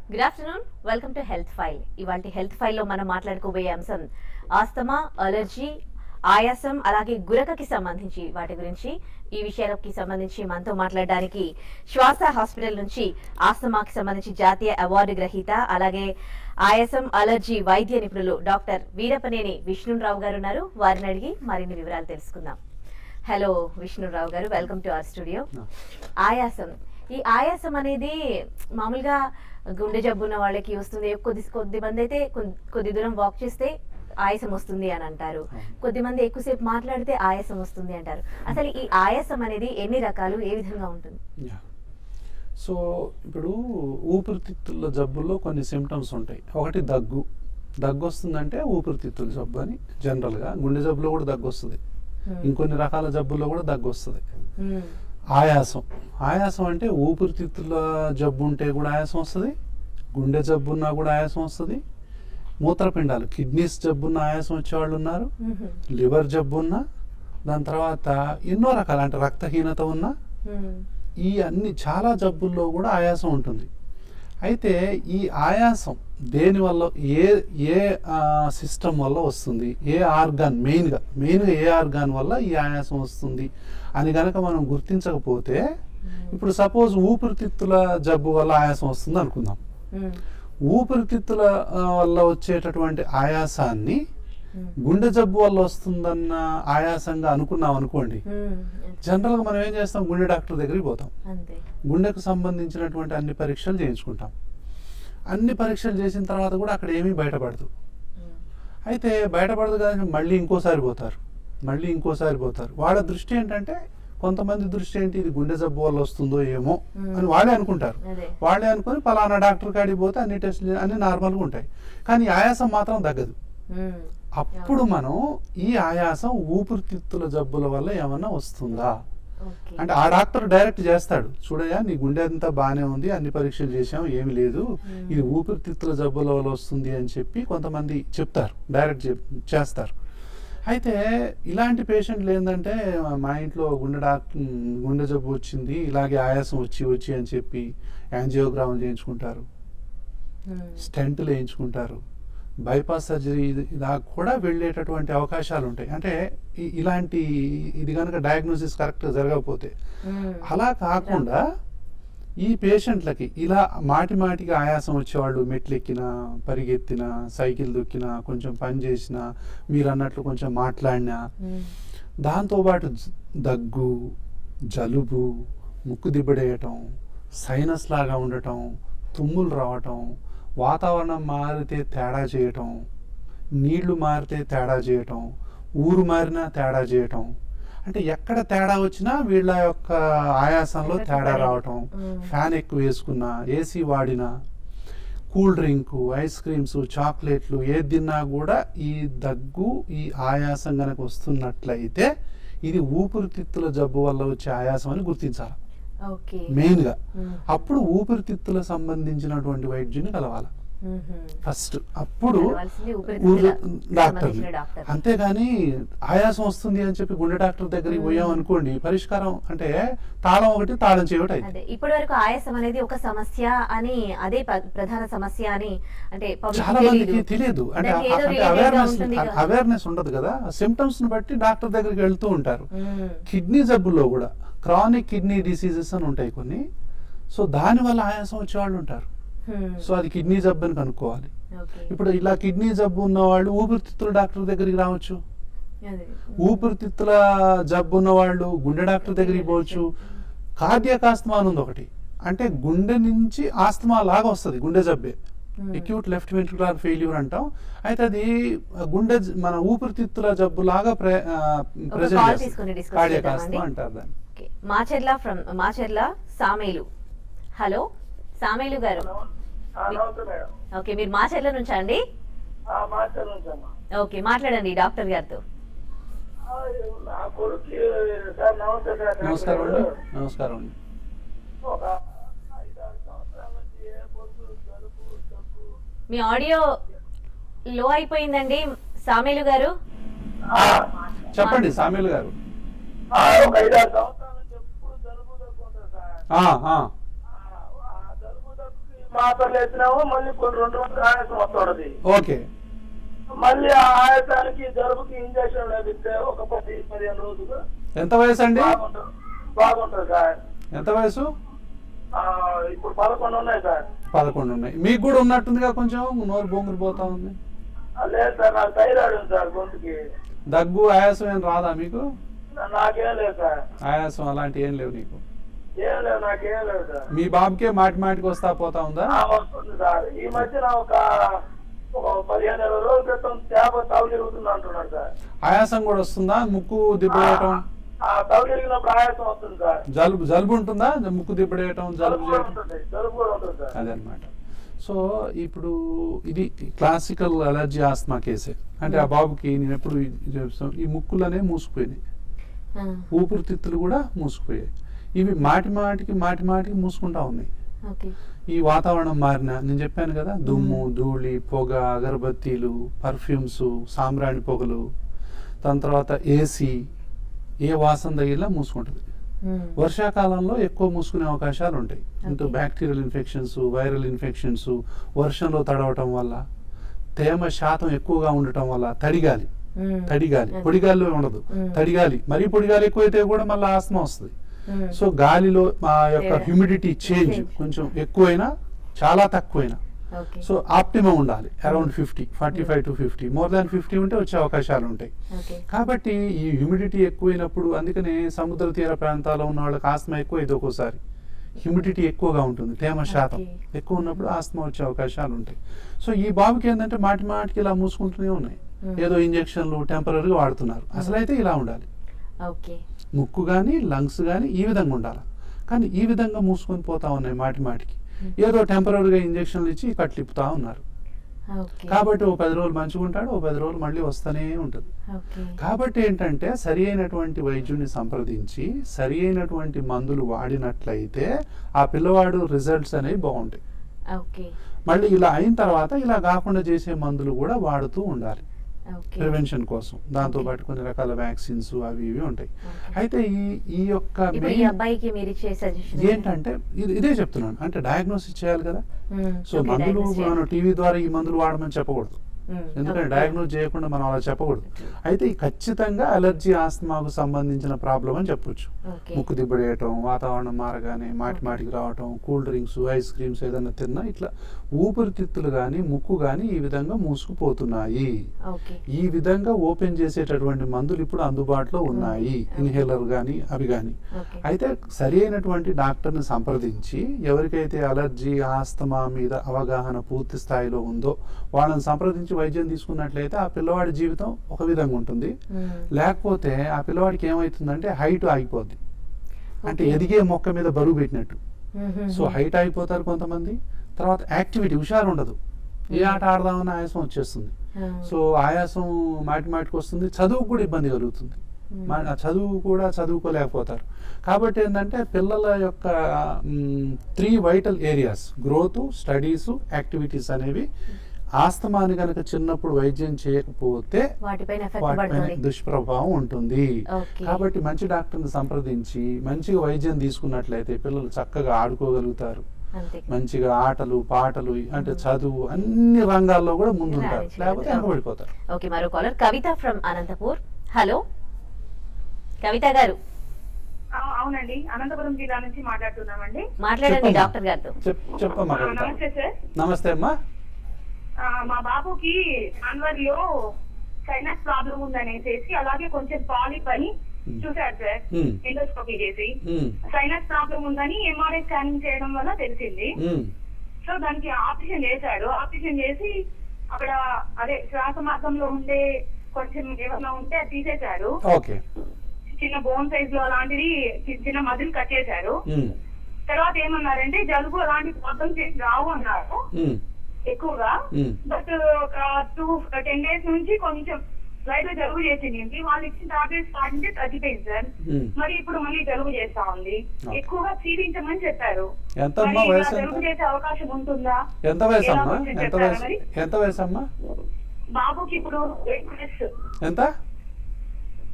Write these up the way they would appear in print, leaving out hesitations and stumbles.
Good afternoon, welcome to health file. ఇవాళ health ఫైల్లో మనం మాట్లాడుకోబోయే అంశం ఆస్తమా, అలర్జీ, ఆయాసం, అలాగే గురకకి సంబంధించి వాటి గురించి. ఈ విషయాలకి సంబంధించి మనతో మాట్లాడడానికి శ్వాస హాస్పిటల్ నుంచి ఆస్తమాకి సంబంధించి జాతీయ అవార్డు గ్రహీత, అలాగే ఆయాసం, అలర్జీ వైద్య నిపుణులు డాక్టర్ వీరపనేని విష్ణురావు గారు ఉన్నారు. వారిని అడిగి మరిన్ని వివరాలు తెలుసుకుందాం. హలో విష్ణురావు గారు, వెల్కమ్ టు అవర్ స్టూడియో. ఆయాసం, ఈ ఆయాసం అనేది మామూలుగా గుండె జబ్బు ఉన్న వాళ్ళకి వస్తుంది. కొద్ది మంది అయితే కొద్ది దూరం వాక్ చేస్తే ఆయాసం వస్తుంది అని అంటారు. కొద్దిమంది ఎక్కువసేపు మాట్లాడితే ఆయాసం వస్తుంది అంటారు. అసలు ఈ ఆయాసం అనేది ఎన్ని రకాలు, ఏ విధంగా ఉంటుంది? సో ఇప్పుడు ఊపిరితిత్తుల జబ్బుల్లో కొన్ని సిమ్టమ్స్ ఉంటాయి. ఒకటి దగ్గు వస్తుందంటే ఊపిరితిత్తుల జబ్బు అని జనరల్గా. గుండె జబ్బులో కూడా దగ్గు వస్తుంది, ఇంకొన్ని రకాల జబ్బుల్లో కూడా దగ్గు వస్తుంది. ఆయాసం అంటే ఊపిరితిత్తుల జబ్బు ఉంటే కూడా ఆయాసం వస్తుంది, గుండె జబ్బు ఉన్నా కూడా ఆయాసం వస్తుంది, మూత్రపిండాలు కిడ్నీస్ జబ్బున్న ఆయాసం వచ్చేవాళ్ళు ఉన్నారు, లివర్ జబ్బు ఉన్నా, దాని తర్వాత ఎన్నో రకాల అంటే రక్తహీనత ఉన్నా, ఈ అన్ని చాలా జబ్బుల్లో కూడా ఆయాసం ఉంటుంది. అయితే ఈ ఆయాసం దేనివల్ల, ఏ సిస్టమ్ వల్ల వస్తుంది, ఏ ఆర్గాన్ మెయిన్గా ఏ ఆర్గాన్ వల్ల ఈ ఆయాసం వస్తుంది అని కనుక మనం గుర్తించకపోతే, ఇప్పుడు సపోజ్ ఊపిరితిత్తుల జబ్బు వల్ల ఆయాసం వస్తుంది అనుకుందాం. ఊపిరితిత్తుల వల్ల వచ్చేటటువంటి ఆయాసాన్ని గుండె జబ్బు వల్ల వస్తుందన్న ఆయాసంగా అనుకున్నాం అనుకోండి, జనరల్గా మనం ఏం చేస్తాం, గుండె డాక్టర్ దగ్గరికి పోతాం, గుండెకు సంబంధించినటువంటి అన్ని పరీక్షలు చేయించుకుంటాం. అన్ని పరీక్షలు చేసిన తర్వాత కూడా అక్కడ ఏమీ బయటపడదు. అయితే బయటపడదు కదా, మళ్ళీ ఇంకోసారి పోతారు. వాళ్ళ దృష్టి ఏంటంటే, కొంతమంది దృష్టి ఏంటి, ఇది గుండె జబ్బు వల్ల వస్తుందో ఏమో అని వాళ్ళే అనుకుంటారు. వాళ్ళే అనుకుని పలానా డాక్టర్ కాడికి పోతే అన్ని టెస్టులు అన్ని నార్మల్గా ఉంటాయి, కానీ ఆయాసం మాత్రం తగ్గదు. అప్పుడు మనం ఈ ఆయాసం ఊపిరితిత్తుల జబ్బుల వల్ల ఏమన్నా వస్తుందా అంటే, ఆ డాక్టర్ డైరెక్ట్ చేస్తాడు, చూడయా నీ గుండె అంతా బాగానే ఉంది, అన్ని పరీక్షలు చేసాం, ఏమి లేదు, ఇది ఊపిరితిత్తుల జబ్బుల వల్ల వస్తుంది అని చెప్పి కొంతమంది చెప్తారు, డైరెక్ట్ చేస్తారు. అయితే ఇలాంటి పేషెంట్లు ఏంటంటే, మా ఇంట్లో గుండె జబ్బు వచ్చింది, ఇలాగే ఆయాసం వచ్చి అని చెప్పి యాంజియోగ్రామ్ చేయించుకుంటారు, స్టెంట్లు వేయించుకుంటారు, బైపాస్ సర్జరీ ఇలా కూడా వెళ్ళేటటువంటి అవకాశాలు ఉంటాయి. అంటే ఇది కనుక డయాగ్నోసిస్ కరెక్ట్గా జరగకపోతే. అలా కాకుండా ఈ పేషెంట్లకి ఇలా మాటికి ఆయాసం వచ్చేవాళ్ళు, మెట్లు ఎక్కినా, పరిగెత్తినా, సైకిల్ దొక్కినా, కొంచెం పని చేసినా, మీరు అన్నట్లు కొంచెం మాట్లాడినా, దాంతోపాటు దగ్గు, జలుబు, ముక్కు దిబ్బడేయటం, సైనస్ లాగా ఉండటం, తుమ్ములు రావటం, వాతావరణం మారితే తేడా చేయటం, నీళ్లు మారితే తేడా చేయటం, ఊరు మారినా తేడా చేయటం, అంటే ఎక్కడ తేడా వచ్చినా వీళ్ళ యొక్క ఆయాసంలో తేడా రావటం, ఫ్యాన్ ఎక్కువ వేసుకున్నా, ఏసీ వాడినా, కూల్ డ్రింకు, ఐస్ క్రీమ్స్, చాక్లెట్లు ఏది తిన్నా కూడా ఈ దగ్గు, ఈ ఆయాసం కనుక వస్తున్నట్లయితే ఇది ఊపిరితిత్తుల జబ్బు వల్ల వచ్చే ఆయాసం అని గుర్తించాలి మెయిన్గా. అప్పుడు ఊపిరితిత్తుల సంబంధించినటువంటి వైద్యుని కలవాలి ఫస్ట్, అప్పుడు డాక్టర్. అంతేగాని ఆయాసం వస్తుంది అని చెప్పి గుండె డాక్టర్ దగ్గరికి పోయాం అనుకోండి, పరిష్కారం అంటే తాళం ఒకటి తాళం చేయటం. ఇప్పటి వరకు ఆయాసం అనేది ఒక సమస్య అని, అదే ప్రధాన సమస్య అని అంటే చాలా మందికి తెలియదు. అంటే అవేర్నెస్ ఉండదు కదా. సిమ్టమ్స్ ని బట్టి డాక్టర్ దగ్గరికి వెళ్తూ ఉంటారు. కిడ్నీ జబ్బుల్లో కూడా క్రానిక్ కిడ్నీ డిసీజెస్ అని ఉంటాయి కొన్ని, సో దాని వల్ల ఆయాసం వచ్చేవాళ్ళు ఉంటారు. సో అది కిడ్నీ జబ్బు అని కనుక్కోవాలి. ఇప్పుడు ఇలా కిడ్నీ జబ్బు ఉన్న వాళ్ళు ఊపిరితిత్తుల డాక్టర్ దగ్గరికి రావచ్చు, ఊపిరితిత్తుల జబ్బు ఉన్న వాళ్ళు గుండె డాక్టర్ దగ్గరికి పోవచ్చు. కార్డియాక్ ఆస్తమా అని ఉంది ఒకటి, అంటే గుండె నుంచి ఆస్తమా లాగా వస్తుంది, గుండె జబ్బే, అక్యూట్ లెఫ్ట్ వెంట్రికులర్ ఫెయిల్యూర్ అంటాం. అయితే అది గుండె మన ఊపిరితిత్తుల జబ్బు లాగా కార్డియాక్ ఆస్తమా అంటారు దాన్ని. మాచెర్ల సామేలు. హలో సామేలు గారు, ఓకే, మీరు మాచెర్ల నుంచా అండి? ఓకే, మాట్లాడండి డాక్టర్ గారితో. నమస్కారం అండి. నమస్కారం అండి. మీ ఆడియో లో అయిపోయిందండి సామేలు గారు. చెప్పండి సామేలు గారు. మాత్రలు వేసినాము, మళ్ళీ కొన్ని 2 రోజులు ఆయాసం వస్తుంటది. ఓకే. మళ్ళీ ఆ ఆయాసానికి జలుబుకి ఇంజక్షన్ వేపిస్తే ఒక 10-15 రోజులు ఎంత వయసు అండి? బాగుంటుంది సార్. ఎంత వయసు? ఇప్పుడు 11 ఉన్నాయి సార్. 11 ఉన్నాయి. మీకు కూడా ఉన్నట్టుందిగా, కొంచెం నోరు బొంగురు పోతా ఉంది. లేదు సార్, నాకు థైరాయిడ్ ఉంది సార్ గొంతుకి. దగ్గు ఆయాసం ఏం రాదా మీకు? నాకేం లేదు సార్. ఆయాసం అలాంటి ఏం లేవు నీకు? ఏం లేదు, నాకేం లేదు సార్. మీ బాబుకే మాటికి వస్తా పోతా ఉందా? వస్తుంది సార్. ఈ మధ్యన ఒక 15-20 రోజుల క్రితం తేప తవ్వు తిరుగుతుంది అంటున్నాడు సార్. ఆయాసం కూడా వస్తుందా? ముక్కు దిబ్బడేయటం? తవ్వు తిరిగినప్పుడు ఆయాసం వస్తుంది సార్. జలుబు ఉంటుందా? ముక్కు దిబ్బడేయటం, జలుబు చేయటం? జలుబు కూడా ఉంటుంది సార్. అదనమాట. సో ఇప్పుడు ఇది క్లాసికల్ అలర్జీ ఆస్మా కేసే. అంటే ఆ బాబుకి నేను ఎప్పుడు చెప్తాను, ఈ ముక్కులనే మూసుకుపోయినాయి, ఊపిరితిత్తులు కూడా మూసుకుపోయాయి. ఇవి మాటికి మూసుకుంటా ఉన్నాయి. ఈ వాతావరణం మారిన, నేను చెప్పాను కదా, దుమ్ము, ధూళి, పొగ, అగరబత్తీలు, పర్ఫ్యూమ్స్, సాంబ్రాణి పొగలు, దాని తర్వాత ఏసీ, ఏ వాసన తగిలినా మూసుకుంటుంది. వర్షాకాలంలో ఎక్కువ మూసుకునే అవకాశాలు ఉంటాయి. Into bacterial infections, viral infections, వర్షంలో తడవటం వల్ల, తేమ శాతం ఎక్కువగా ఉండటం వల్ల, తడిగాలి, పొడిగాలిలో ఉండదు, తడిగాలి, మరీ పొడిగాలి ఎక్కువైతే కూడా మళ్ళీ ఆస్మా వస్తుంది. సో గాలిలో మా యొక్క హ్యూమిడిటీ చేంజ్ కొంచెం ఎక్కువైనా చాలా తక్కువైనా, సో ఆప్టిమం ఉండాలి అరౌండ్ 50, 45 to 50. మోర్ దాన్ 50 ఉంటే వచ్చే అవకాశాలు ఉంటాయి. కాబట్టి ఈ హ్యూమిడిటీ ఎక్కువైనప్పుడు, అందుకనే సముద్ర తీర ప్రాంతాల్లో ఉన్న వాళ్ళకి ఆస్మా ఎక్కువ ఇది. ఒక్కోసారి హ్యూమిడిటీ ఎక్కువగా ఉంటుంది, తేమ శాతం ఎక్కువ ఉన్నప్పుడు ఆస్మా వచ్చే అవకాశాలు ఉంటాయి. సో ఈ బాబుకి ఏంటంటే మాటికి ఇలా మూసుకుంటూనే ఉన్నాయి. ఏదో ఇంజక్షన్లు టెంపరీగా వాడుతున్నారు. అసలైతే ఇలా ఉండాలి, ముక్కు కానీ లంగ్స్ కానీ ఈ విధంగా ఉండాలి. కానీ ఈ విధంగా మూసుకొని పోతా ఉన్నాయి మాటికి. ఏదో టెంపరీగా ఇంజక్షన్లు ఇచ్చి కట్లిప్పుతా ఉన్నారు. కాబట్టి ఓ 10 రోజులు మంచిగా ఉంటాడు, ఓ 10 రోజులు మళ్ళీ వస్తూనే ఉంటుంది. కాబట్టి ఏంటంటే సరి అయినటువంటి వైద్యుని సంప్రదించి సరి అయినటువంటి మందులు వాడినట్లయితే ఆ పిల్లవాడు రిజల్ట్స్ అనేవి బాగుంటాయి. మళ్ళీ ఇలా అయిన తర్వాత ఇలా కాకుండా చేసే మందులు కూడా వాడుతూ ఉండాలి ప్రివెన్షన్ కోసం. దాంతో పాటు కొన్ని రకాల వ్యాక్సిన్స్ అవి ఇవి ఉంటాయి. అయితే ఈ యొక్క ఏంటంటే ఇదే చెప్తున్నాను, అంటే డయాగ్నోసిస్ చేయాలి కదా. సో మందులు మనం టీవీ ద్వారా ఈ మందులు వాడమని చెప్పకూడదు, ఎందుకంటే డయాగ్నోస్ చేయకుండా మనం అలా చెప్పకూడదు. అయితే ఈ ఖచ్చితంగా అలర్జీ ఆస్మాకు సంబంధించిన ప్రాబ్లం అని చెప్పొచ్చు. ముక్కు దిబ్బడేయటం, వాతావరణం మారగానే మాటికి రావటం, కూల్ డ్రింక్స్, ఐస్ క్రీమ్స్ ఏదైనా తిన్నా ఇట్లా ఊపిరితిత్తులు కానీ ముక్కు కానీ ఈ విధంగా మూసుకుపోతున్నాయి. ఈ విధంగా ఓపెన్ చేసేటటువంటి మందులు ఇప్పుడు అందుబాటులో ఉన్నాయి, ఇన్హేలర్ కానీ అవి కానీ. అయితే సరి అయినటువంటి డాక్టర్ని సంప్రదించి ఎవరికైతే అలర్జీ ఆస్తమా మీద అవగాహన పూర్తి స్థాయిలో ఉందో వాళ్ళని సంప్రదించి వైద్యం తీసుకున్నట్లయితే ఆ పిల్లవాడి జీవితం ఒక విధంగా ఉంటుంది. లేకపోతే ఆ పిల్లవాడికి ఏమవుతుందంటే హైట్ ఆగిపోద్ది, అంటే ఎదిగే మొక్క మీద బరువు పెట్టినట్టు. సో హైట్ ఆగిపోతారు కొంతమంది. తర్వాత యాక్టివిటీ, హుషారు ఉండదు, ఏ ఆట ఆడదామన్న ఆయాసం వచ్చేస్తుంది. సో ఆయాసం మాటికి వస్తుంది. చదువు కూడా ఇబ్బంది కలుగుతుంది, చదువు కూడా చదువుకోలేకపోతారు. కాబట్టి ఏంటంటే పిల్లల యొక్క 3 vital areas, growth, studies, activities అనేవి ఆస్తమాని కనుక చిన్నప్పుడు వైద్యం చేయకపోతే వాటిపైన దుష్ప్రభావం ఉంటుంది. కాబట్టి మంచి డాక్టర్ని సంప్రదించి మంచిగా వైద్యం తీసుకున్నట్లయితే పిల్లలు చక్కగా ఆడుకోగలుగుతారు, మంచిగా ఆటలు పాటలు అంటే చదువు అన్ని రంగాల్లో కూడా ముందుంటారు, లేకపోతే వెనకబడిపోతారు. ఓకే, మరో caller Kavitha from Anantapur. Hello Kavitha గారు. అవునండి, అనంతపురం జిల్లా నుంచి మాట్లాడుతున్నామండి. మాట్లాడండి డాక్టర్ గారితో. చెప్పమ్మా. నమస్తే సార్. నమస్తే అమ్మా. మా బాబుకి జాన్వరిలో సైనస్ ప్రాబ్లం ఉందనేసి అలాగే కొంచెం పాలిప్ అని చూసారు సార్, ఎండోస్కోపీ చేసి. సైనస్ ప్రాబ్లం ఉందని ఎంఆర్ఐ స్కానింగ్ చేయడం వల్ల తెలిసింది. సో దానికి ఆపరేషన్ చేశాడు. ఆపరేషన్ చేసి అక్కడ అదే శ్వాస మార్గంలో ఉండే కొంచెం ఏమన్నా ఉంటే అది తీసేశారు. చిన్న బోన్ సైజ్ లో అలాంటిది చిన్న మజిల్ కట్ చేశారు. తర్వాత ఏమన్నారంటే జలుబు అలాంటి ప్రాబ్లమ్స్ రావు అన్నారు ఎక్కువగా. బట్ ఒక 10 days నుంచి కొంచెం లైట్ గా జలుబు చేసింది. వాళ్ళు ఇచ్చిన టాబ్లెట్స్ వాడింటే తగ్గిపోయింది సార్. మరి ఇప్పుడు మళ్ళీ జలుబు చేస్తా ఉంది. ఎక్కువగా క్షీణించమని చెప్పారు. జలుబు చేసే అవకాశం ఉంటుందా? ఎంత వయసు అమ్మా బాబుకి? ఇప్పుడు 8 years. ఎంత?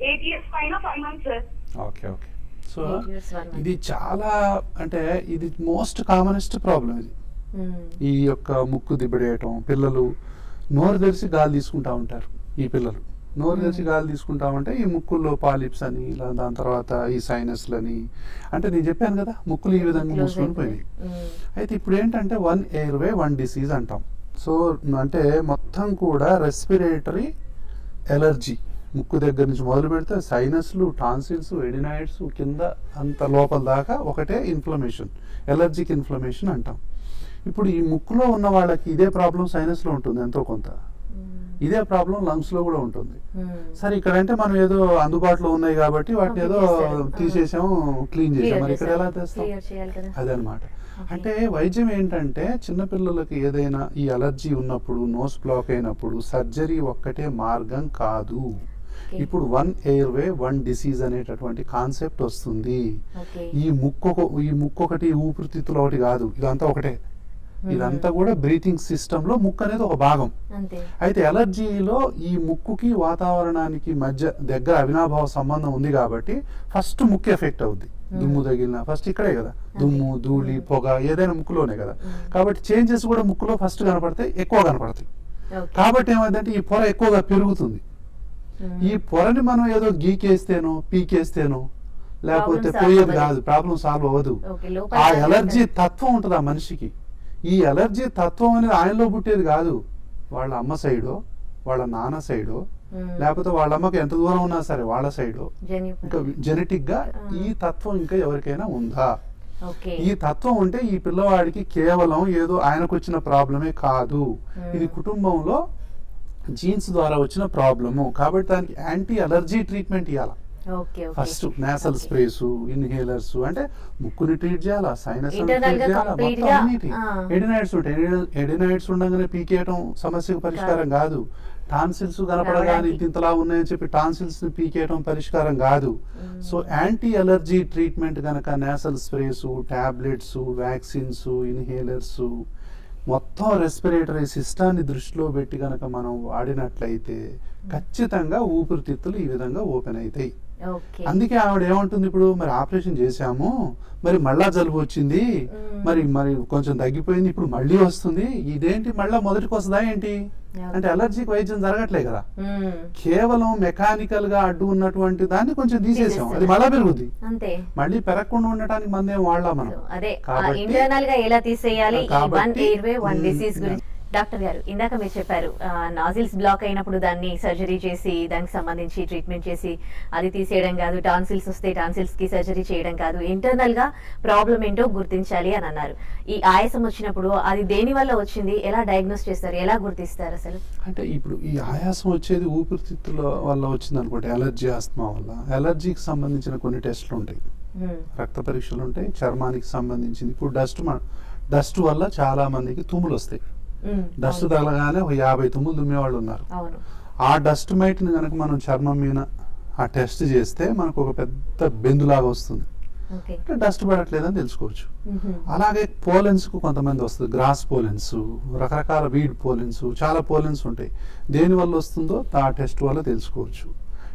8 years పైన 5 months sir. Okay okay. So ఇది చాలా, అంటే ఇది మోస్ట్ కామనెస్ట్ ప్రాబ్లం. ఇది ఈ యొక్క ముక్కు దిబ్బడేయటం, పిల్లలు నోరు తెరిచి గాలి తీసుకుంటా ఉంటారు. ఈ పిల్లలు నోరు తెరిచి గాలి తీసుకుంటా ఉంటే ఈ ముక్కుల్లో పాలిప్స్ అని, ఇలా దాని తర్వాత ఈ సైనస్లని, అంటే నేను చెప్పాను కదా ముక్కులు ఈ విధంగా మూసుకొని పోయినాయి. అయితే ఇప్పుడు ఏంటంటే 1 ఎయిర్వే 1 డిసీజ్ అంటాం. సో అంటే మొత్తం కూడా రెస్పిరేటరీ ఎలర్జీ, ముక్కు దగ్గర నుంచి మొదలు పెడితే సైనస్లు, టాన్సిల్స్, ఎడినాయిడ్స్ కింద అంత లోపల దాకా ఒకటే ఇన్ఫ్లమేషన్, ఎలర్జిక్ ఇన్ఫ్లమేషన్ అంటాం. ఇప్పుడు ఈ ముక్కులో ఉన్న వాళ్ళకి ఇదే ప్రాబ్లం సైనస్లో ఉంటుంది ఎంతో కొంత, ఇదే ప్రాబ్లం లంగ్స్ లో కూడా ఉంటుంది. సరే ఇక్కడ అంటే మనం ఏదో అందుబాటులో ఉన్నాయి కాబట్టి వాటిని ఏదో తీసేసాం, క్లీన్ చేసాం, మరి ఇక్కడ ఎలా తెస్తాం? అదనమాట. అంటే వైద్యం ఏంటంటే చిన్నపిల్లలకి ఏదైనా ఈ అలర్జీ ఉన్నప్పుడు, నోస్ బ్లాక్ అయినప్పుడు సర్జరీ ఒక్కటే మార్గం కాదు. ఇప్పుడు 1 ఎయిర్వే 1 డిసీజ్ అనేటటువంటి కాన్సెప్ట్ వస్తుంది. ఈ ముక్కు ఒకటి, ఊపిరితిత్తులు ఒకటి కాదు, ఇదంతా ఒకటే. ఇదంతా కూడా బ్రీతింగ్ సిస్టమ్ లో ముక్కు అనేది ఒక భాగం. అయితే ఎలర్జీలో ఈ ముక్కుకి వాతావరణానికి మధ్య దగ్గర అవినాభావ సంబంధం ఉంది కాబట్టి ఫస్ట్ ముక్కు ఎఫెక్ట్ అవుద్ది. దుమ్ము తగిలిన ఫస్ట్ ఇక్కడే కదా, దుమ్ము, ధూళి, పొగ ఏదైనా ముక్కులోనే కదా. కాబట్టి చేంజెస్ కూడా ముక్కులో ఫస్ట్ కనపడతాయి, ఎక్కువ కనపడతాయి. కాబట్టి ఏమైందంటే ఈ పొర ఎక్కువగా పెరుగుతుంది. ఈ పొరని మనం ఏదో గీకేస్తేనో పీకేస్తేనో లేకపోతే పోయేది కాదు, ప్రాబ్లం సాల్వ్ అవ్వదు. ఆ ఎలర్జీ తత్వం ఉంటుంది ఆ మనిషికి. ఈ ఎలర్జీ తత్వం అనేది ఆయనలో పుట్టేది కాదు, వాళ్ళ అమ్మ సైడో, వాళ్ళ నాన్న సైడో, లేకపోతే వాళ్ళ అమ్మకి ఎంత దూరం ఉన్నా సరే వాళ్ళ సైడో, ఇంకా జెనెటిక్ గా ఈ తత్వం ఇంకా ఎవరికైనా ఉందా? ఈ తత్వం ఉంటే ఈ పిల్లవాడికి కేవలం ఏదో ఆయనకు వచ్చిన ప్రాబ్లమే కాదు, ఇది కుటుంబంలో జీన్స్ ద్వారా వచ్చిన ప్రాబ్లము. కాబట్టి దానికి యాంటీ అలర్జీ ట్రీట్మెంట్ ఇవ్వాలి. ఫస్ట్ నేసల్ స్ప్రేస్, ఇన్హేలర్స్, అంటే ముక్కుని ట్రీట్ చేయాలా, సైనస్ ట్రీట్ చేయాలా, మొత్తం అన్నిటి. ఎడినాయిడ్స్ ఉంటాయి, ఎడినాయిడ్స్ ఉండగానే పీకేయటం సమస్యకు పరిష్కారం కాదు. టాన్సిల్స్ కనపడగానే ఇంతలా ఉన్నాయని చెప్పి టాన్సిల్స్ ని పీకేయటం పరిష్కారం కాదు. సో యాంటీ అలర్జీ ట్రీట్మెంట్ కనుక nasal sprays, tablets, vaccines, inhalers, మొత్తం రెస్పిరేటరీ సిస్టాన్ని దృష్టిలో పెట్టి కనుక మనం వాడినట్లయితే ఖచ్చితంగా ఊపిరితిత్తులు ఈ విధంగా ఓపెన్ అవుతాయి. అందుకే ఆవిడ ఏమంటుంది, ఇప్పుడు మరి ఆపరేషన్ చేశాము, మరి మళ్ళా జలుబు వచ్చింది, మరి కొంచెం తగ్గిపోయింది, ఇప్పుడు మళ్ళీ వస్తుంది, ఇదేంటి మళ్ళా మొదటికి వస్తుందా ఏంటి అంటే అలర్జీకి వైద్యం జరగట్లే కదా. కేవలం మెకానికల్ గా అడ్డు ఉన్నటువంటి దాన్ని కొంచెం తీసేసాం, అది మళ్ళా పెరుగుద్ది. మళ్ళీ పెరగకుండా ఉండటానికి మందేం వాడలా మనం. డాక్టర్ గారు, ఇందాక మీరు చెప్పారు నాజిల్స్ బ్లాక్ అయినప్పుడు దాన్ని సర్జరీ చేసి దానికి సంబంధించి ట్రీట్మెంట్ చేసి అది తీసేయడం కాదు, టాన్సిల్స్ వస్తే టాన్సిల్స్ కి సర్జరీ చేయడం కాదు, ఇంటర్నల్ గా ప్రాబ్లం ఏంటో గుర్తించాలి అని అన్నారు. ఈ ఆయాసం వచ్చినప్పుడు అది దేని వల్ల వచ్చింది, ఎలా డయాగ్నోస్ చేస్తారు, ఎలా గుర్తిస్తారు అసలు? అంటే ఇప్పుడు ఈ ఆయాసం వచ్చేది ఊపిరితిత్తుల వల్ల వచ్చింది అనుకోండి, ఎలర్జీ, ఆస్తమా వల్ల. ఎలర్జీకి సంబంధించిన కొన్ని టెస్టులు ఉంటాయి, రక్త పరీక్షలు ఉంటాయి, చర్మానికి సంబంధించింది. ఇప్పుడు డస్ట్ వల్ల చాలా మందికి తుమ్ములు వస్తాయి. డస్ట్ తగలగానే 50 తుమ్ములు తుమ్మేవాళ్ళు ఉన్నారు. ఆ డస్ట్ మైట్ ని కనుక మనం చర్మం మీద ఆ టెస్ట్ చేస్తే మనకు ఒక పెద్ద బెందులాగా వస్తుంది, అంటే డస్ట్ పడట్లేదని తెలుసుకోవచ్చు. అలాగే పోలెన్స్ కు కొంతమంది వస్తుంది, గ్రాస్ పోలెన్స్, రకరకాల వీడ్ పోలెన్స్, చాలా పోలెన్స్ ఉంటాయి. దేని వల్ల వస్తుందో ఆ టెస్ట్ వల్ల తెలుసుకోవచ్చు.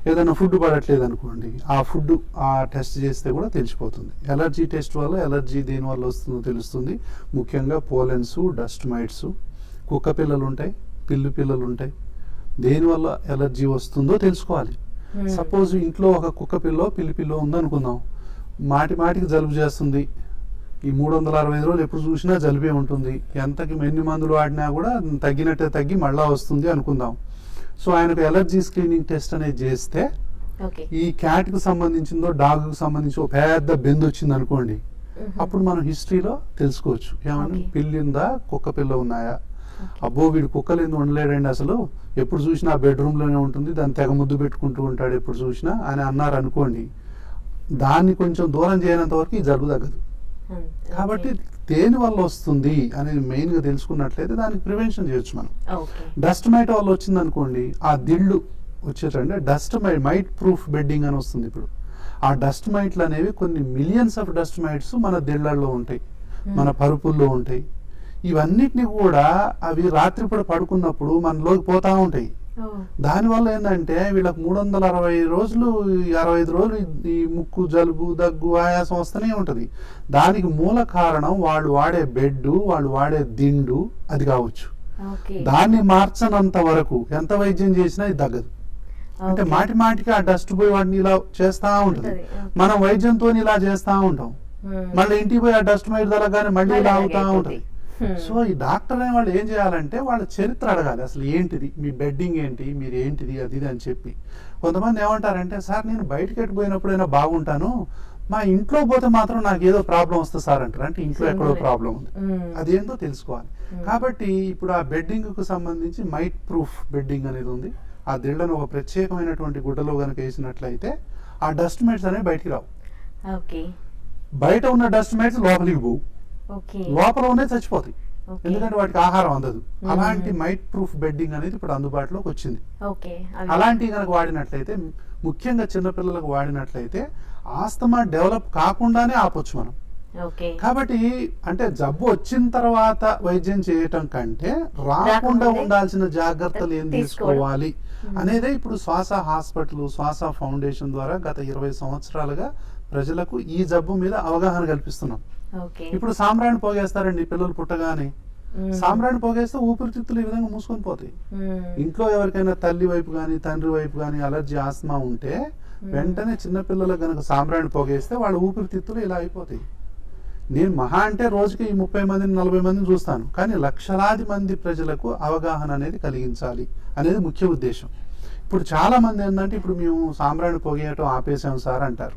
ఏదైనా ఫుడ్ పడట్లేదు అనుకోండి, ఆ ఫుడ్ ఆ టెస్ట్ చేస్తే కూడా తెలిసిపోతుంది. ఎలర్జీ టెస్ట్ వల్ల ఎలర్జీ దేని వల్ల వస్తుందో తెలుస్తుంది. ముఖ్యంగా పోలెన్స్, డస్ట్ మైట్స్, కుక్క పిల్లలు ఉంటాయి, పిల్లలు ఉంటాయి, దేనివల్ల ఎలర్జీ వస్తుందో తెలుసుకోవాలి. సపోజ్ ఇంట్లో ఒక కుక్క పిల్ల ఉందనుకుందాం, మాటికి జలుబు చేస్తుంది, ఈ 365 రోజులు ఎప్పుడు చూసినా జలుబే ఉంటుంది, ఎంతకి ఎన్ని మందులు వాడినా కూడా తగ్గినట్టే తగ్గి మళ్ళా వస్తుంది అనుకుందాం. సో ఆయనకు ఎలర్జీ స్క్రీనింగ్ టెస్ట్ అనేది చేస్తే ఈ క్యాట్ కు సంబంధించిందో డాగ్ కు సంబంధించి ఒక పెద్ద బెందు వచ్చింది అనుకోండి, అప్పుడు మనం హిస్టరీలో తెలుసుకోవచ్చు, ఏమన్నా పిల్లి ఉందా, కుక్క పిల్ల ఉన్నాయా. అబ్బో వీడు కుక్కలు ఎందుకు ఉండలేడండి, అసలు ఎప్పుడు చూసినా బెడ్రూమ్ లోనే ఉంటుంది, దాన్ని తెగ ముద్దు పెట్టుకుంటూ ఉంటాడు ఎప్పుడు చూసినా అని అన్నారు అనుకోండి, దాన్ని కొంచెం దూరం చేయనంత వరకు ఈ జలుబు తగ్గదు. కాబట్టి దేని వల్ల వస్తుంది అనేది మెయిన్ గా తెలుసుకున్నట్లయితే దానికి ప్రివెన్షన్ చేయొచ్చు మనం. డస్ట్ మైట్ వల్ల వచ్చింది అనుకోండి, ఆ దిళ్ళు వచ్చేటంటే డస్ట్ మైట్ ప్రూఫ్ బెడ్డింగ్ అని వస్తుంది. ఇప్పుడు ఆ డస్ట్ మైట్లు అనేవి కొన్ని మిలియన్స్ ఆఫ్ డస్ట్ మైట్స్ మన దిళ్లలో ఉంటాయి, మన పరుపుల్లో ఉంటాయి. ఇవన్నిటిని కూడా అవి రాత్రిపూట పడుకున్నప్పుడు మనలోకి పోతా ఉంటాయి. దానివల్ల ఏంటంటే వీళ్ళకి 360 రోజులు 65 రోజులు ఈ ముక్కు, జలుబు, దగ్గు, ఆయాసం వస్తూనే ఉంటుంది. దానికి మూల కారణం వాళ్ళు వాడే బెడ్, వాళ్ళు వాడే దిండు అది కావచ్చు. దాన్ని మార్చనంత వరకు ఎంత వైద్యం చేసినా ఇది తగ్గదు. అంటే మాటి మాటికి ఆ డస్ట్ పోయి వాడిని ఇలా చేస్తా ఉంటుంది. మనం వైద్యంతో ఇలా చేస్తా ఉంటాం, మళ్ళీ ఇంటికి పోయి ఆ డస్ట్ మైట్ తలగానే మళ్ళీ ఇలా అవుతా ఉంటుంది. సో ఈ డాక్టర్ అనే వాళ్ళు ఏం చేయాలంటే వాళ్ళ చరిత్ర అడగాలి. అసలు ఏంటిది మీ బెడ్డింగ్ ఏంటి, మీరు ఏంటిది అది ఇది అని చెప్పి. కొంతమంది ఏమంటారంటే సార్ నేను బయటకి ఎట్టుపోయినప్పుడైనా బాగుంటాను, మా ఇంట్లో పోతే మాత్రం నాకు ఏదో ప్రాబ్లం వస్తుంది సార్ అంటారు. అంటే ఇంట్లో ఎక్కడో ప్రాబ్లం ఉంది, అదేందో తెలుసుకోవాలి. కాబట్టి ఇప్పుడు ఆ బెడ్డింగ్ కు సంబంధించి మైట్ ప్రూఫ్ బెడ్డింగ్ అనేది ఉంది. ఆ దిళ్ళను ఒక ప్రత్యేకమైనటువంటి గుడ్డలో కనుక వేసినట్లయితే ఆ డస్ట్ మైట్స్ అనేవి బయటికి రావు. బయట ఉన్న డస్ట్ మైట్స్ లోపలికి పోవు, లోపల ఉన్నాయి చచ్చిపోతాయి, ఎందుకంటే వాటికి ఆహారం అందదు. అలాంటి మైట్ ప్రూఫ్ బెడ్డింగ్ అనేది ఇప్పుడు అందుబాటులోకి వచ్చింది. అలాంటివి కనుక వాడినట్లయితే, ముఖ్యంగా చిన్నపిల్లలకు వాడినట్లయితే ఆస్తమా డెవలప్ కాకుండానే ఆపొచ్చు మనం. కాబట్టి అంటే జబ్బు వచ్చిన తర్వాత వైద్యం చేయటం కంటే రాకుండా ఉండాల్సిన జాగ్రత్తలు ఏం తీసుకోవాలి అనేదే ఇప్పుడు శ్వాస హాస్పిటల్, శ్వాస ఫౌండేషన్ ద్వారా గత 20 సంవత్సరాలుగా ప్రజలకు ఈ జబ్బు మీద అవగాహన కల్పిస్తున్నాం. ఇప్పుడు సాంబ్రాణి పోగేస్తారండి పిల్లలు పుట్టగానే. సాంబ్రాణి పోగేస్తే ఊపిరితిత్తులు ఈ విధంగా మూసుకొని పోతాయి. ఇంట్లో ఎవరికైనా తల్లి వైపు గాని తండ్రి వైపు గాని అలర్జీ, ఆస్మా ఉంటే వెంటనే చిన్నపిల్లలకు గనక సాంబ్రాణి పోగేస్తే వాళ్ళ ఊపిరితిత్తులు ఇలా అయిపోతాయి. నేను మహా అంటే రోజుకి 30 మందిని 40 మందిని చూస్తాను, కానీ లక్షలాది మంది ప్రజలకు అవగాహన అనేది కలిగించాలి అనేది ముఖ్య ఉద్దేశం. ఇప్పుడు చాలా మంది ఏంటంటే ఇప్పుడు మేము సాంబ్రాణి పోగేయటం ఆపేసాం సార్ అంటారు.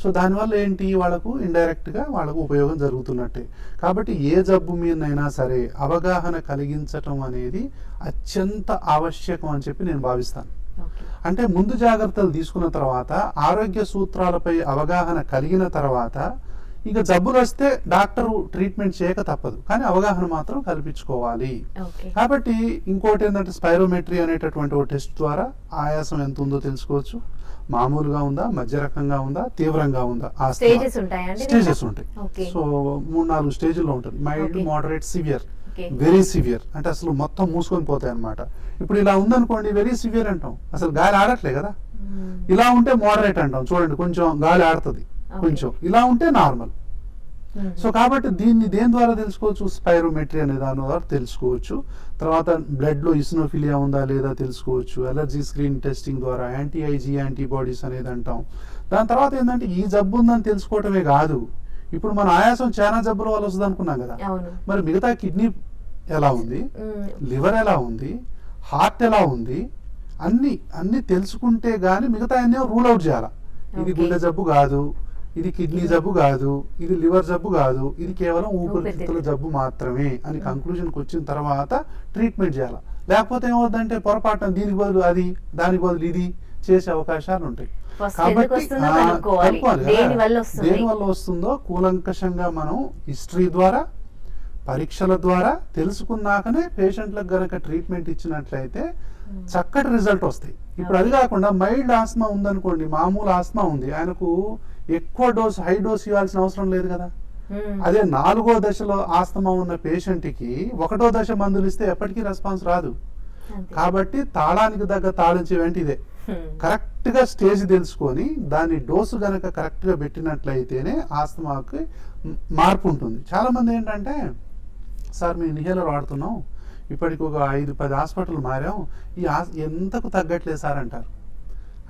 సో దానివల్ల ఏంటి, వాళ్ళకు ఇండైరెక్ట్ గా వాళ్ళకు ఉపయోగం జరుగుతున్నట్టే. కాబట్టి ఏ జబ్బు మీదైనా సరే అవగాహన కలిగించటం అనేది అత్యంత ఆవశ్యకం అని చెప్పి నేను భావిస్తాను. అంటే ముందు జాగ్రత్తలు తీసుకున్న తర్వాత, ఆరోగ్య సూత్రాలపై అవగాహన కలిగిన తర్వాత ఇక జబ్బులు వస్తే డాక్టర్ ట్రీట్మెంట్ చేయక తప్పదు, కానీ అవగాహన మాత్రం కల్పించుకోవాలి. కాబట్టి ఇంకోటి ఏంటంటే స్పైరోమెట్రీ అనేటటువంటి ఒక టెస్ట్ ద్వారా ఆయాసం ఎంత ఉందో తెలుసుకోవచ్చు. మామూలుగా ఉందా, మధ్య రకంగా ఉందా, తీవ్రంగా ఉందా, స్టేజెస్ ఉంటాయి. సో 3-4 స్టేజ్లో ఉంటుంది. Mild, moderate, severe, very severe అంటే అసలు మొత్తం మూసుకొని పోతాయి అన్నమాట. ఇప్పుడు ఇలా ఉందనుకోండి వెరీ సివియర్ అంటాం, అసలు గాలి ఆడట్లే కదా. ఇలా ఉంటే మోడరేట్ అంటాం, చూడండి కొంచెం గాలి ఆడుతుంది కొంచెం. ఇలా ఉంటే నార్మల్. సో కాబట్టి దీన్ని దేని ద్వారా తెలుసుకోవచ్చు, స్పైరోమెట్రీ అనే దాని ద్వారా తెలుసుకోవచ్చు. తర్వాత బ్లడ్ లో ఇసినోఫిలియా ఉందా లేదా తెలుసుకోవచ్చు. అలర్జీ స్క్రీన్ టెస్టింగ్ ద్వారా యాంటీ-ఐజీ యాంటీబాడీస్ అనేది అంటాం. దాని తర్వాత ఏంటంటే ఈ జబ్బు ఉందని తెలుసుకోవటమే కాదు, ఇప్పుడు మన ఆయాసం చాలా జబ్బుల వల్ల వస్తుంది అనుకున్నాం కదా, మరి మిగతా కిడ్నీ ఎలా ఉంది, లివర్ ఎలా ఉంది, హార్ట్ ఎలా ఉంది, అన్ని తెలుసుకుంటే గానీ మిగతా అన్నీ రూల్ అవుట్ చేయాలి. ఇది గుండె జబ్బు కాదు, ఇది కిడ్నీ జబ్బు కాదు, ఇది లివర్ జబ్బు కాదు, ఇది కేవలం ఊపిరితిత్తుల జబ్బు మాత్రమే అని కంక్లూజన్కి వచ్చిన తర్వాత ట్రీట్మెంట్ చేయాలి. లేకపోతే ఏమవుతుందంటే పొరపాటున దీనికి బదులు అది, దానికి బదులు ఇది చేసే అవకాశాలు ఉంటాయి. కాబట్టి దేని వల్ల వస్తుందో కూలంకషంగా మనం హిస్టరీ ద్వారా, పరీక్షల ద్వారా తెలుసుకున్నాకనే పేషెంట్లకు గనక ట్రీట్మెంట్ ఇచ్చినట్లయితే చక్కటి రిజల్ట్ వస్తాయి. ఇప్పుడు అది కాకుండా మైల్డ్ ఆస్మా ఉందనుకోండి, మామూలు ఆస్మా ఉంది, ఆయనకు ఎక్కువ డోస్, హై డోస్ ఇవ్వాల్సిన అవసరం లేదు కదా. అదే 4వ దశలో ఆస్తమా ఉన్న పేషెంట్ కి 1వ దశ మందులు ఇస్తే ఎప్పటికీ రెస్పాన్స్ రాదు. కాబట్టి తాళానికి దగ్గర తాళించే వెంట ఇదే కరెక్ట్ గా స్టేజ్ తెలుసుకొని దాని డోసు గనక కరెక్ట్ గా పెట్టినట్లయితేనే ఆస్తమాకి మార్పు ఉంటుంది. చాలా మంది ఏంటంటే సార్ మేము ఇన్హేలర్ వాడుతున్నాం, ఇప్పటికి ఒక 5-10 హాస్పిటల్ మారాం, ఈ ఎంతకు తగ్గట్లేదు సార్ అంటారు.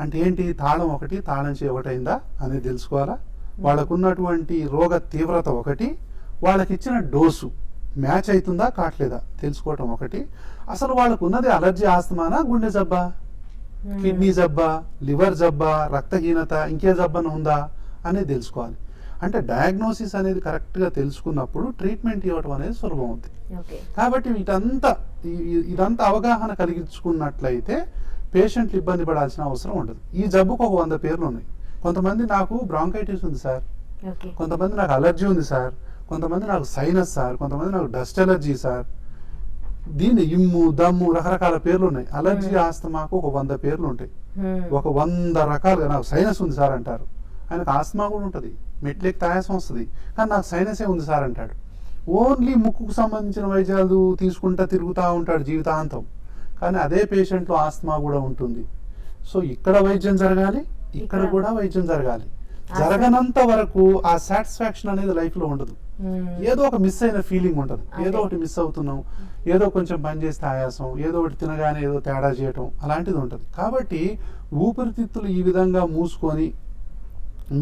అంటే ఏంటి, తాళం ఒకటి, తాళం చేయి ఒకటైందా అనేది తెలుసుకోవాలా. వాళ్ళకున్నటువంటి రోగ తీవ్రత ఒకటి, వాళ్ళకి ఇచ్చిన డోసు మ్యాచ్ అవుతుందా కావట్లేదా తెలుసుకోవటం ఒకటి. అసలు వాళ్ళకు ఉన్నది అలర్జీ, ఆస్తమానా, గుండె జబ్బా, కిడ్నీ జబ్బా, లివర్ జబ్బా, రక్తహీనత, ఇంకే జబ్బన ఉందా అనేది తెలుసుకోవాలి. అంటే డయాగ్నోసిస్ అనేది కరెక్ట్ గా తెలుసుకున్నప్పుడు ట్రీట్మెంట్ ఇవ్వటం అనేది సులభం అవుతుంది. కాబట్టి ఇదంతా అవగాహన కలిగించుకున్నట్లయితే పేషెంట్లు ఇబ్బంది పడాల్సిన అవసరం ఉండదు. ఈ జబ్బుకు ఒక 100 పేర్లు ఉన్నాయి. కొంతమంది నాకు బ్రాంకైటిస్ ఉంది సార్, కొంతమంది నాకు అలర్జీ ఉంది సార్, కొంతమంది నాకు సైనస్ సార్, కొంతమంది నాకు డస్ట్ అలర్జీ సార్, దీన్ని ఇమ్ము, దమ్ము, రకరకాల పేర్లు ఉన్నాయి. అలర్జీ, ఆస్తమాకు ఒక 100 పేర్లు ఉంటాయి. ఒక 100 రకాలుగా. నాకు సైనస్ ఉంది సార్ అంటారు, ఆయనకు ఆస్తమా కూడా ఉంటుంది, మెట్లెక్కి ఆయాసం వస్తుంది, కానీ నాకు సైనసే ఉంది సార్ అంటాడు. ఓన్లీ ముక్కుకు సంబంధించిన వైద్యాలు తీసుకుంటా తిరుగుతూ ఉంటాడు జీవితాంతం. కానీ అదే పేషెంట్లో ఆస్తమా కూడా ఉంటుంది. సో ఇక్కడ వైద్యం జరగాలి, ఇక్కడ కూడా వైద్యం జరగాలి. జరగనంత వరకు ఆ సాటిస్ఫాక్షన్ అనేది లైఫ్ లో ఉండదు. ఏదో ఒక మిస్ అయిన ఫీలింగ్ ఉంటుంది, ఏదో ఒకటి మిస్ అవుతున్నాం, ఏదో కొంచెం పని చేస్తే ఆయాసం, ఏదో ఒకటి తినగానే ఏదో తేడా చేయటం అలాంటిది ఉంటుంది. కాబట్టి ఊపిరితిత్తులు ఈ విధంగా మూసుకొని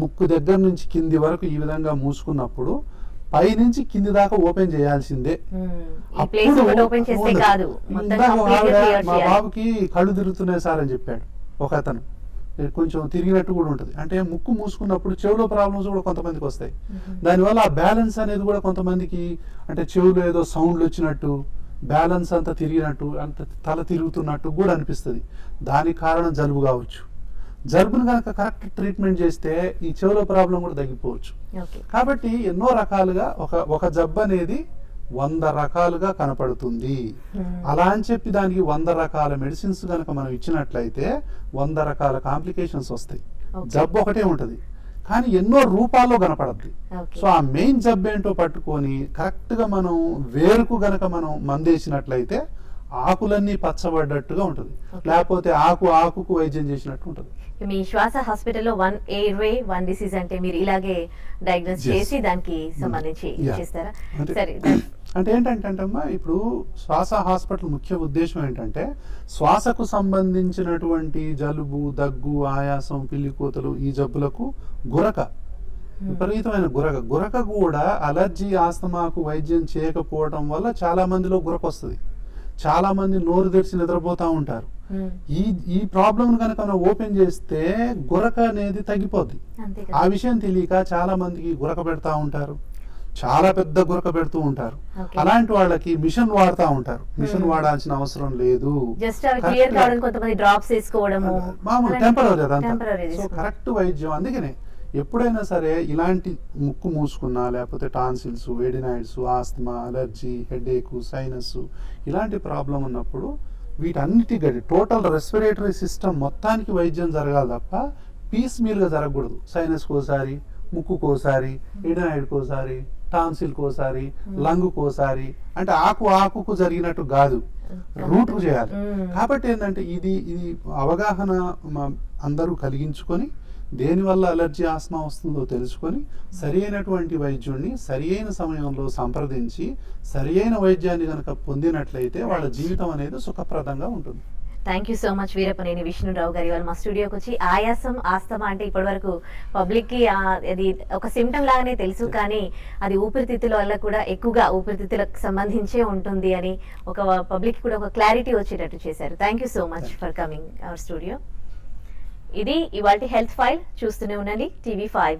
ముక్కు దగ్గర నుంచి కింది వరకు ఈ విధంగా మూసుకున్నప్పుడు పై నుంచి కింది దాకా ఓపెన్ చేయాల్సిందే. మా బాబుకి కళ్ళు తిరుగుతున్నాయి సార్ అని చెప్పాడు ఒక అతను. కొంచెం తిరిగినట్టు కూడా ఉంటుంది. అంటే ముక్కు మూసుకున్నప్పుడు చెవులో ప్రాబ్లమ్స్ కూడా కొంతమందికి వస్తాయి. దానివల్ల ఆ బ్యాలెన్స్ అనేది కూడా కొంతమందికి, అంటే చెవులో ఏదో సౌండ్లు వచ్చినట్టు, బ్యాలెన్స్ అంతా తిరిగినట్టు, అంత తల తిరుగుతున్నట్టు కూడా అనిపిస్తుంది. దానికి కారణం జలుబు కావచ్చు. జలుబును కనుక కరెక్ట్ ట్రీట్మెంట్ చేస్తే ఈ చెవులో ప్రాబ్లం కూడా తగ్గిపోవచ్చు. కాబట్టి ఎన్నో రకాలుగా ఒక జబ్బు అనేది 100 రకాలుగా కనపడుతుంది. అలా అని చెప్పి దానికి 100 రకాల మెడిసిన్స్ కనుక మనం ఇచ్చినట్లయితే 100 రకాల కాంప్లికేషన్స్ వస్తాయి. జబ్బు ఒకటే ఉంటది కానీ ఎన్నో రూపాల్లో కనపడద్ది. సో ఆ మెయిన్ జబ్బు ఏంటో పట్టుకొని కరెక్ట్ గా మనం వేరుకు గనక మనం మందేసినట్లయితే ఆకులన్నీ పచ్చబడ్డట్టుగా ఉంటుంది. లేకపోతే ఆకుకు వైద్యం చేసినట్టు ఉంటుంది. మీ శ్వాస హాస్పిటల్లో 1 ఎయిర్వే 1 డిసీజ్ అంటే మీరు ఇలాగే డయాగ్నోస్ చేసి దానికి సంబంధించి చేస్తారా? సరే, అంటే ఏంటంటే అమ్మా, ఇప్పుడు శ్వాస హాస్పిటల్ ముఖ్య ఉద్దేశం ఏంటంటే శ్వాసకు సంబంధించినటువంటి జలుబు, దగ్గు, ఆయాసం, పిల్లికూతలు ఈ జబ్బులకు గురక, విపరీతమైన గురక కూడా అలర్జీ, ఆస్తమాకు వైద్యం చేయకపోవడం వల్ల చాలా మందిలో గురక వస్తుంది. చాలా మంది నోరు తెరిచి నిద్రపోతా ఉంటారు. ఈ ప్రాబ్లం కనుక మనం ఓపెన్ చేస్తే గురక అనేది తగ్గిపోద్ది. ఆ విషయం తెలియక చాలా మందికి గురక పెడతా ఉంటారు, చాలా పెద్ద గురక పెడుతూ ఉంటారు. అలాంటి వాళ్ళకి మిషన్ వాడుతూ ఉంటారు. మిషన్ వాడాల్సిన అవసరం లేదు, మామూలు టెంపరరీ అదంతా. సో కరెక్ట్ వైద్యం. అందుకనే ఎప్పుడైనా సరే ఇలాంటి ముక్కు మూసుకున్నా, లేకపోతే tonsils, adenoids, asthma, allergy, headache, sinus ఇలాంటి ప్రాబ్లం ఉన్నప్పుడు వీటన్నిటి టోటల్ రెస్పిరేటరీ సిస్టమ్ మొత్తానికి వైద్యం జరగాలి తప్ప పీస్ మీల్గా జరగకూడదు. సైనస్ కోసారి, ముక్కు కోసారి, ఎడినాయిడ్ కోసారి, టాన్సిల్ కోసారి, లంగ్ కోసారి, అంటే ఆకుకు జరిగినట్టు కాదు, రూట్ చేయాలి. కాబట్టి ఏంటంటే ఇది అవగాహన అందరూ కలిగించుకొని దేనివల్ల అలర్జీ, ఆస్మా వస్తుందో తెలుసుకొని సరి అయినటువంటి వైద్యుడిని సరి అయిన సమయంలో సంప్రదించి సరి అయిన వైద్యాన్ని కనుక పొందినట్లయితే వాళ్ళ జీవితం అనేది సుఖప్రదంగా ఉంటుంది. Thank you so much Veerapaneni Vishnu Rao గారి వాళ్ళు మా స్టూడియోకి వచ్చి ఆయాసం, ఆస్తమా అంటే ఇప్పటి వరకు పబ్లిక్ కి అది ఒక సిమ్టమ్ లాగానే తెలుసు, కానీ అది ఊపిరితిత్తుల వల్ల కూడా ఎక్కువగా ఊపిరితిత్తులకు సంబంధించే ఉంటుంది అని ఒక పబ్లిక్ కూడా ఒక క్లారిటీ వచ్చేటట్టు చేశారు. Thank you so much for coming our studio. ఇది ఇవాల్టి హెల్త్ ఫైల్. చూస్తూనే ఉండండి TV5.